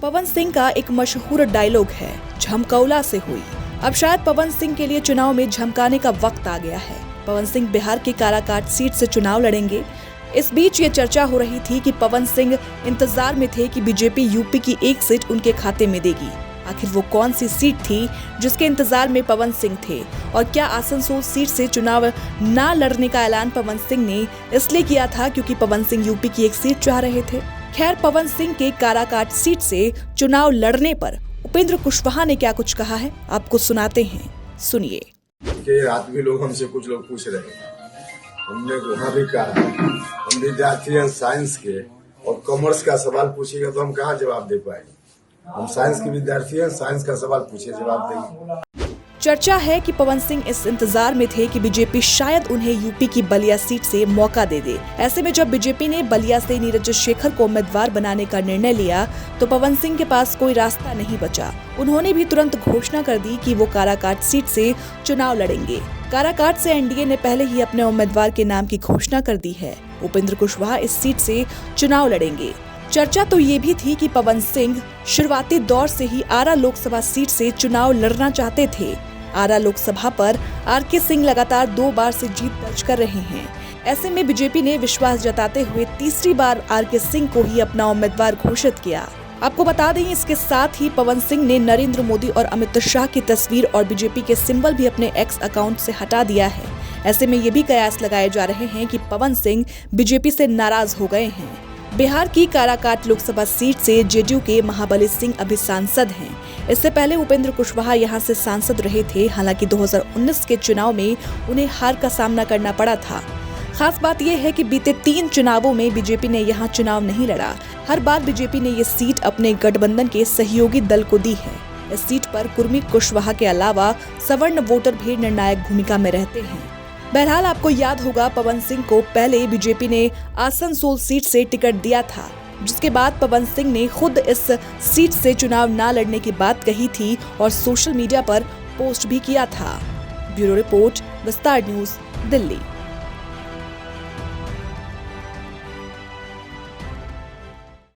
पवन सिंह का एक मशहूर डायलॉग है, झमकौला से हुई। अब शायद पवन सिंह के लिए चुनाव में झमकाने का वक्त आ गया है। पवन सिंह बिहार की काराकाट सीट से चुनाव लड़ेंगे। इस बीच ये चर्चा हो रही थी कि पवन सिंह इंतजार में थे कि बीजेपी यूपी की एक सीट उनके खाते में देगी। आखिर वो कौन सी सीट थी जिसके इंतजार में पवन सिंह थे, और क्या आसनसोल सीट से चुनाव न लड़ने का ऐलान पवन सिंह ने इसलिए किया था क्योंकि पवन सिंह यूपी की एक सीट चाह रहे थे। खैर, पवन सिंह के काराकाट सीट से चुनाव लड़ने पर उपेंद्र कुशवाहा ने क्या कुछ कहा है, आपको सुनाते हैं, सुनिए। रात भी हमसे कुछ लोग पूछ रहे हैं, हमने वहाँ भी कहा हम विद्यार्थी हैं साइंस के, और कॉमर्स का सवाल पूछेगा तो हम कहाँ जवाब दे पाएंगे। हम साइंस के विद्यार्थी हैं, साइंस का सवाल पूछे जवाब देंगे। चर्चा है कि पवन सिंह इस इंतजार में थे कि बीजेपी शायद उन्हें यूपी की बलिया सीट से मौका दे दे। ऐसे में जब बीजेपी ने बलिया से नीरज शेखर को उम्मीदवार बनाने का निर्णय लिया तो पवन सिंह के पास कोई रास्ता नहीं बचा। उन्होंने भी तुरंत घोषणा कर दी कि वो काराकाट सीट से चुनाव लड़ेंगे। काराकाट से एनडीए ने पहले ही अपने उम्मीदवार के नाम की घोषणा कर दी है। उपेंद्र कुशवाहा इस सीट से चुनाव लड़ेंगे। चर्चा तो ये भी थी कि पवन सिंह शुरुआती दौर से ही आरा लोकसभा सीट से चुनाव लड़ना चाहते थे। आरा लोकसभा पर आरके सिंह लगातार 2 बार से जीत दर्ज कर रहे हैं। ऐसे में बीजेपी ने विश्वास जताते हुए तीसरी बार आरके सिंह को ही अपना उम्मीदवार घोषित किया। आपको बता दें, इसके साथ ही पवन सिंह ने नरेंद्र मोदी और अमित शाह की तस्वीर और बीजेपी के सिंबल भी अपने एक्स अकाउंट से हटा दिया है। ऐसे में ये भी कयास लगाए जा रहे हैं कि पवन सिंह बीजेपी से नाराज हो गए हैं। बिहार की काराकाट लोकसभा सीट से जेडीयू के महाबली सिंह अभी सांसद हैं। इससे पहले उपेंद्र कुशवाहा यहां से सांसद रहे थे। हालांकि 2019 के चुनाव में उन्हें हार का सामना करना पड़ा था। खास बात यह है कि बीते 3 चुनावों में बीजेपी ने यहां चुनाव नहीं लड़ा। हर बार बीजेपी ने ये सीट अपने गठबंधन के सहयोगी दल को दी है। इस सीट पर कुर्मी कुशवाहा के अलावा सवर्ण वोटर भी निर्णायक भूमिका में रहते हैं। बहरहाल, आपको याद होगा, पवन सिंह को पहले बीजेपी ने आसनसोल सीट से टिकट दिया था, जिसके बाद पवन सिंह ने खुद इस सीट से चुनाव न लड़ने की बात कही थी और सोशल मीडिया पर पोस्ट भी किया था। ब्यूरो रिपोर्ट, विस्तार न्यूज़, दिल्ली।